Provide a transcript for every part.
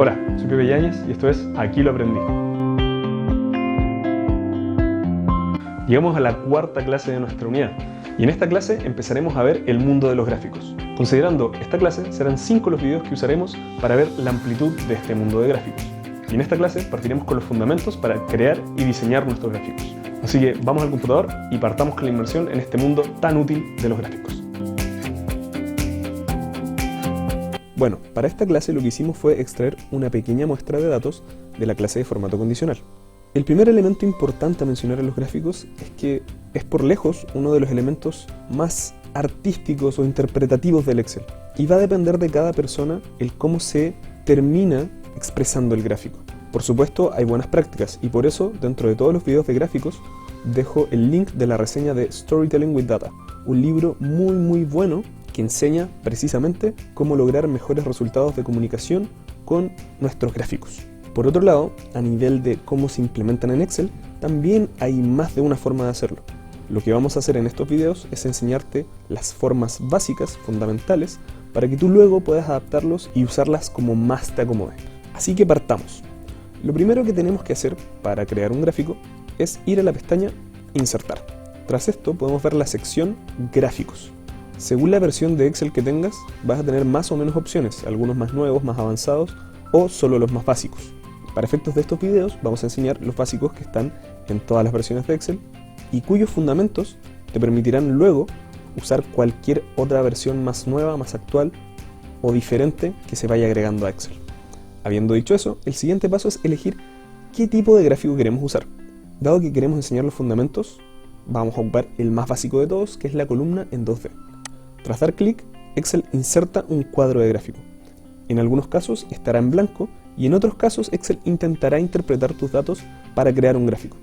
Hola, soy Pepe Yáñez y esto es Aquí lo aprendí. Llegamos a la cuarta clase de nuestra unidad y en esta clase empezaremos a ver el mundo de los gráficos. Considerando esta clase, serán 5 los videos que usaremos para ver la amplitud de este mundo de gráficos. Y en esta clase partiremos con los fundamentos para crear y diseñar nuestros gráficos. Así que vamos al computador y partamos con la inmersión en este mundo tan útil de los gráficos. Bueno, para esta clase lo que hicimos fue extraer una pequeña muestra de datos de la clase de formato condicional. El primer elemento importante a mencionar en los gráficos es que es por lejos uno de los elementos más artísticos o interpretativos del Excel. Y va a depender de cada persona el cómo se termina expresando el gráfico. Por supuesto hay buenas prácticas y por eso dentro de todos los videos de gráficos dejo el link de la reseña de Storytelling with Data, un libro muy bueno que enseña precisamente cómo lograr mejores resultados de comunicación con nuestros gráficos. Por otro lado, a nivel de cómo se implementan en Excel, también hay más de una forma de hacerlo. Lo que vamos a hacer en estos videos es enseñarte las formas básicas, fundamentales, para que tú luego puedas adaptarlos y usarlas como más te acomode. Así que partamos. Lo primero que tenemos que hacer para crear un gráfico es ir a la pestaña Insertar. Tras esto podemos ver la sección Gráficos. Según la versión de Excel que tengas, vas a tener más o menos opciones, algunos más nuevos, más avanzados o solo los más básicos. Para efectos de estos videos vamos a enseñar los básicos que están en todas las versiones de Excel y cuyos fundamentos te permitirán luego usar cualquier otra versión más nueva, más actual o diferente que se vaya agregando a Excel. Habiendo dicho eso, el siguiente paso es elegir qué tipo de gráfico queremos usar. Dado que queremos enseñar los fundamentos, vamos a ocupar el más básico de todos, que es la columna en 2D. Tras dar clic, Excel inserta un cuadro de gráfico. En algunos casos estará en blanco y en otros casos Excel intentará interpretar tus datos para crear un gráfico.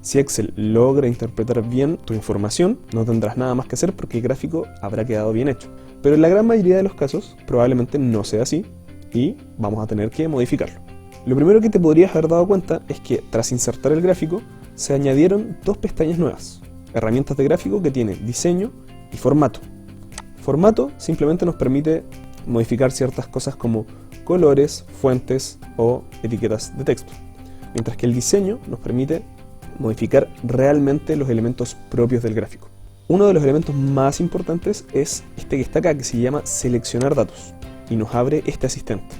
Si Excel logra interpretar bien tu información, no tendrás nada más que hacer porque el gráfico habrá quedado bien hecho. Pero en la gran mayoría de los casos probablemente no sea así y vamos a tener que modificarlo. Lo primero que te podrías haber dado cuenta es que tras insertar el gráfico se añadieron 2 pestañas nuevas, herramientas de gráfico que tienen diseño y formato. Formato simplemente nos permite modificar ciertas cosas como colores, fuentes o etiquetas de texto, mientras que el diseño nos permite modificar realmente los elementos propios del gráfico. Uno de los elementos más importantes es este que está acá, que se llama seleccionar datos, y nos abre este asistente.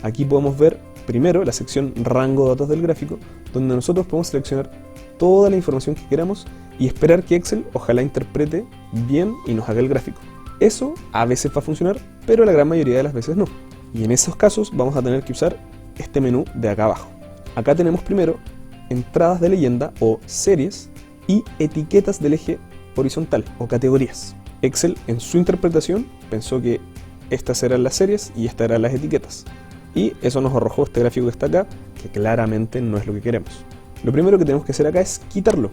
Aquí podemos ver primero la sección rango de datos del gráfico, donde nosotros podemos seleccionar toda la información que queramos y esperar que Excel ojalá interprete bien y nos haga el gráfico. Eso a veces va a funcionar, pero la gran mayoría de las veces no. Y en esos casos vamos a tener que usar este menú de acá abajo. Acá tenemos primero entradas de leyenda o series y etiquetas del eje horizontal o categorías. Excel en su interpretación pensó que estas eran las series y estas eran las etiquetas. Y eso nos arrojó este gráfico que está acá, que claramente no es lo que queremos. Lo primero que tenemos que hacer acá es quitarlo.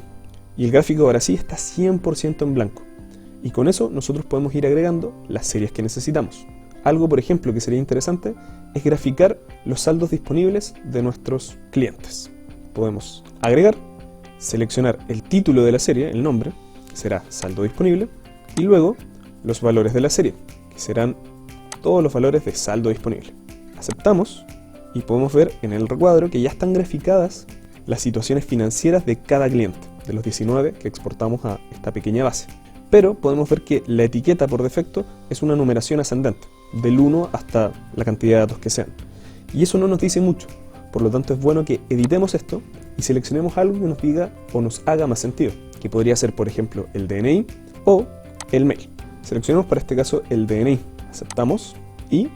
Y el gráfico ahora sí está 100% en blanco. Y con eso nosotros podemos ir agregando las series que necesitamos. Algo, por ejemplo, que sería interesante es graficar los saldos disponibles de nuestros clientes. Podemos agregar, seleccionar el título de la serie, el nombre, que será saldo disponible, y luego los valores de la serie, que serán todos los valores de saldo disponible. Aceptamos y podemos ver en el recuadro que ya están graficadas las situaciones financieras de cada cliente, de los 19 que exportamos a esta pequeña base. Pero podemos ver que la etiqueta por defecto es una numeración ascendente, del 1 hasta la cantidad de datos que sean. Y eso no nos dice mucho, por lo tanto es bueno que editemos esto y seleccionemos algo que nos diga o nos haga más sentido, que podría ser por ejemplo el DNI o el mail. Seleccionemos para este caso el DNI, aceptamos y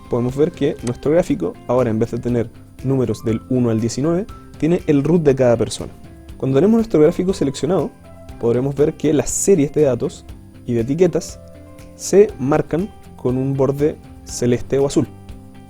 podemos ver que nuestro gráfico ahora en vez de tener números del 1 al 19 tiene el root de cada persona. Cuando tenemos nuestro gráfico seleccionado podremos ver que las series de datos y de etiquetas se marcan con un borde celeste o azul.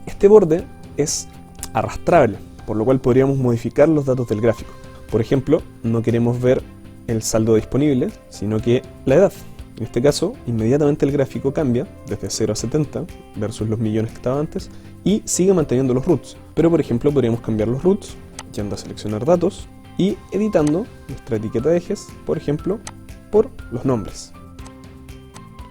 Este borde es arrastrable, por lo cual podríamos modificar los datos del gráfico. Por ejemplo, no queremos ver el saldo disponible, sino que la edad. En este caso, inmediatamente el gráfico cambia desde 0 a 70 versus los millones que estaba antes y sigue manteniendo los roots. Pero por ejemplo podríamos cambiar los roots yendo a seleccionar datos y editando nuestra etiqueta de ejes, por ejemplo, por los nombres.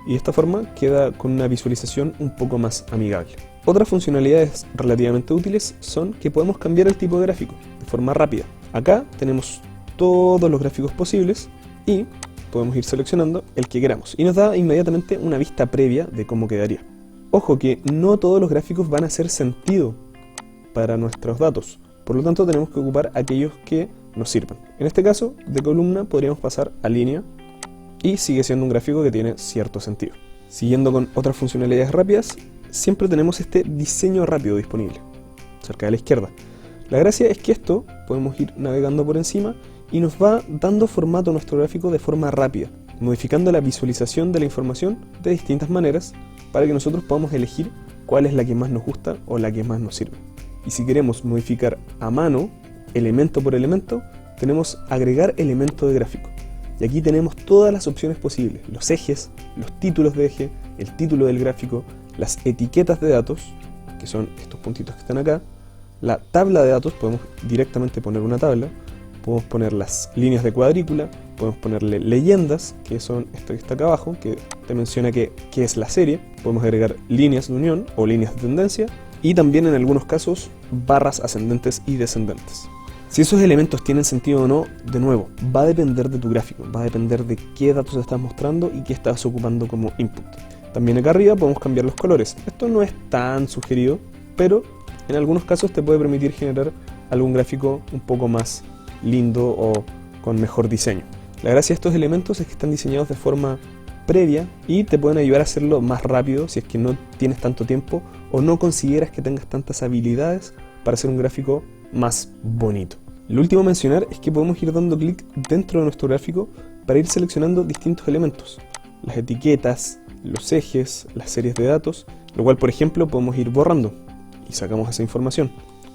Y de esta forma queda con una visualización un poco más amigable. Otras funcionalidades relativamente útiles son que podemos cambiar el tipo de gráfico de forma rápida. Acá tenemos todos los gráficos posibles y podemos ir seleccionando el que queramos y nos da inmediatamente una vista previa de cómo quedaría. Ojo que no todos los gráficos van a hacer sentido para nuestros datos, por lo tanto tenemos que ocupar aquellos que nos sirvan. En este caso, de columna podríamos pasar a línea y sigue siendo un gráfico que tiene cierto sentido. Siguiendo con otras funcionalidades rápidas, siempre tenemos este diseño rápido disponible, cerca de la izquierda. La gracia es que esto podemos ir navegando por encima y nos va dando formato a nuestro gráfico de forma rápida, modificando la visualización de la información de distintas maneras para que nosotros podamos elegir cuál es la que más nos gusta o la que más nos sirve. Y si queremos modificar a mano, elemento por elemento, tenemos agregar elemento de gráfico. Y aquí tenemos todas las opciones posibles, los ejes, los títulos de eje, el título del gráfico, las etiquetas de datos, que son estos puntitos que están acá, la tabla de datos, podemos directamente poner una tabla, podemos poner las líneas de cuadrícula, podemos ponerle leyendas, que son esto que está acá abajo, que te menciona qué es la serie, podemos agregar líneas de unión o líneas de tendencia, y también en algunos casos barras ascendentes y descendentes. Si esos elementos tienen sentido o no, de nuevo, va a depender de tu gráfico, va a depender de qué datos estás mostrando y qué estás ocupando como input. También acá arriba podemos cambiar los colores. Esto no es tan sugerido, pero en algunos casos te puede permitir generar algún gráfico un poco más lindo o con mejor diseño. La gracia de estos elementos es que están diseñados de forma previa y te pueden ayudar a hacerlo más rápido si es que no tienes tanto tiempo o no consideras que tengas tantas habilidades para hacer un gráfico más bonito. Lo último a mencionar es que podemos ir dando clic dentro de nuestro gráfico para ir seleccionando distintos elementos, las etiquetas, los ejes, las series de datos, lo cual por ejemplo podemos ir borrando y sacamos esa información,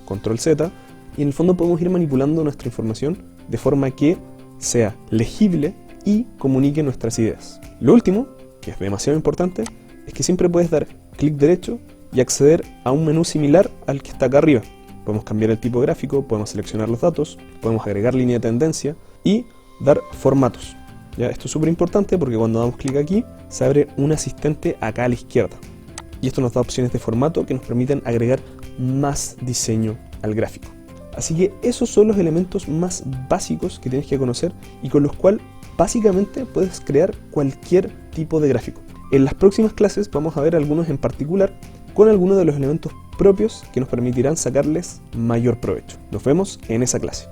control Z, y en el fondo podemos ir manipulando nuestra información de forma que sea legible y comunique nuestras ideas. Lo último, que es demasiado importante, es que siempre puedes dar clic derecho y acceder a un menú similar al que está acá arriba. Podemos cambiar el tipo gráfico, podemos seleccionar los datos, podemos agregar línea de tendencia y dar formatos. ¿Ya? Esto es súper importante porque cuando damos clic aquí se abre un asistente acá a la izquierda. Y esto nos da opciones de formato que nos permiten agregar más diseño al gráfico. Así que esos son los elementos más básicos que tienes que conocer y con los cuales básicamente puedes crear cualquier tipo de gráfico. En las próximas clases vamos a ver algunos en particular con algunos de los elementos propios que nos permitirán sacarles mayor provecho. Nos vemos en esa clase.